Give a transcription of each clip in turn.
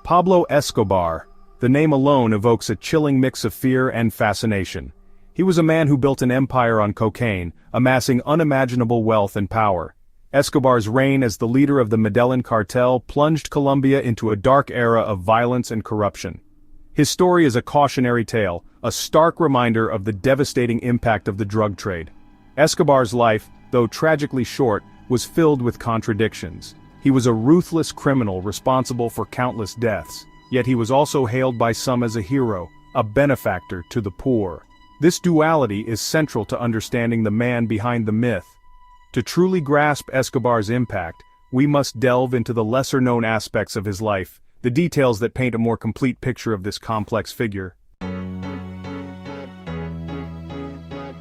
Pablo Escobar. The name alone evokes a chilling mix of fear and fascination. He was a man who built an empire on cocaine, amassing unimaginable wealth and power. Escobar's reign as the leader of the Medellin cartel plunged Colombia into a dark era of violence and corruption. His story is a cautionary tale, a stark reminder of the devastating impact of the drug trade. Escobar's life, though tragically short, was filled with contradictions. He was a ruthless criminal responsible for countless deaths, yet he was also hailed by some as a hero, a benefactor to the poor. This duality is central to understanding the man behind the myth. To truly grasp Escobar's impact, we must delve into the lesser-known aspects of his life, the details that paint a more complete picture of this complex figure.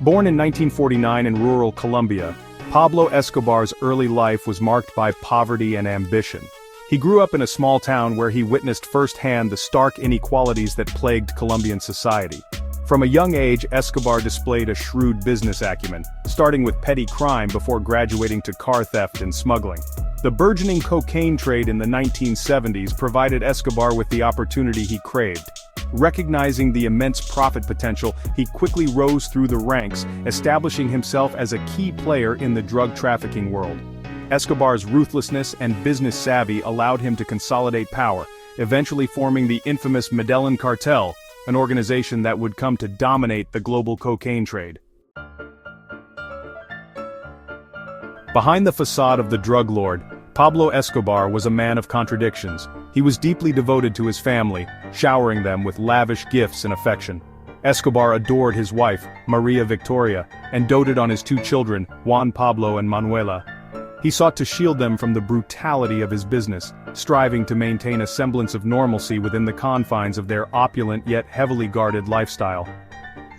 Born in 1949 in rural Colombia, Pablo Escobar's early life was marked by poverty and ambition. He grew up in a small town where he witnessed firsthand the stark inequalities that plagued Colombian society. From a young age, Escobar displayed a shrewd business acumen, starting with petty crime before graduating to car theft and smuggling. The burgeoning cocaine trade in the 1970s provided Escobar with the opportunity he craved. Recognizing the immense profit potential, he quickly rose through the ranks, establishing himself as a key player in the drug trafficking world. Escobar's ruthlessness and business savvy allowed him to consolidate power, eventually forming the infamous Medellin cartel, an organization that would come to dominate the global cocaine trade. Behind the facade of the drug lord, Pablo Escobar was a man of contradictions. He was deeply devoted to his family, showering them with lavish gifts and affection. Escobar adored his wife, Maria Victoria, and doted on his two children, Juan Pablo and Manuela. He sought to shield them from the brutality of his business, striving to maintain a semblance of normalcy within the confines of their opulent yet heavily guarded lifestyle.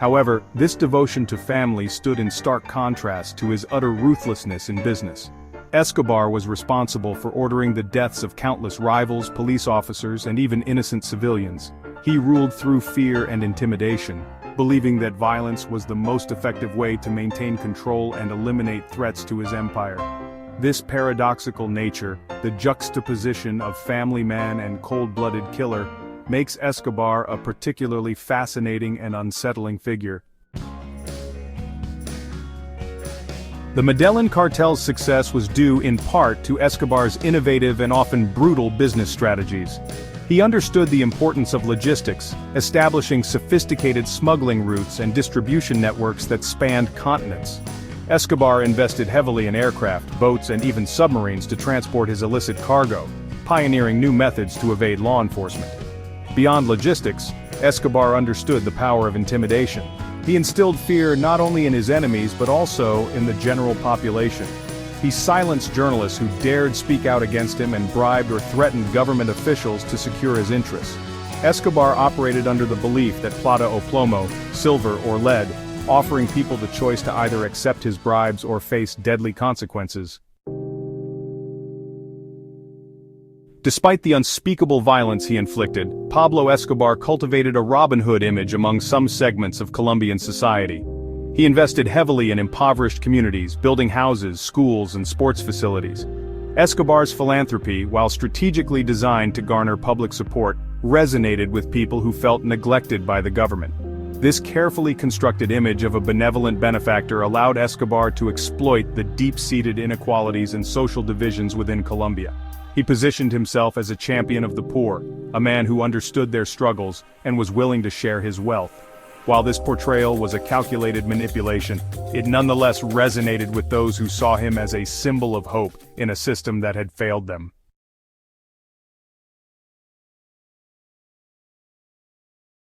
However, this devotion to family stood in stark contrast to his utter ruthlessness in business. Escobar was responsible for ordering the deaths of countless rivals, police officers, and even innocent civilians. He ruled through fear and intimidation, believing that violence was the most effective way to maintain control and eliminate threats to his empire. This paradoxical nature, the juxtaposition of family man and cold-blooded killer, makes Escobar a particularly fascinating and unsettling figure. The Medellin cartel's success was due in part to Escobar's innovative and often brutal business strategies. He understood the importance of logistics, establishing sophisticated smuggling routes and distribution networks that spanned continents. Escobar invested heavily in aircraft, boats, and even submarines to transport his illicit cargo, pioneering new methods to evade law enforcement. Beyond logistics, Escobar understood the power of intimidation. He instilled fear not only in his enemies but also in the general population. He silenced journalists who dared speak out against him and bribed or threatened government officials to secure his interests. Escobar operated under the belief that plata o plomo, silver or lead, offering people the choice to either accept his bribes or face deadly consequences. Despite the unspeakable violence he inflicted, Pablo Escobar cultivated a Robin Hood image among some segments of Colombian society. He invested heavily in impoverished communities, building houses, schools, and sports facilities. Escobar's philanthropy, while strategically designed to garner public support, resonated with people who felt neglected by the government. This carefully constructed image of a benevolent benefactor allowed Escobar to exploit the deep-seated inequalities and social divisions within Colombia. He positioned himself as a champion of the poor, a man who understood their struggles and was willing to share his wealth. While this portrayal was a calculated manipulation, it nonetheless resonated with those who saw him as a symbol of hope in a system that had failed them.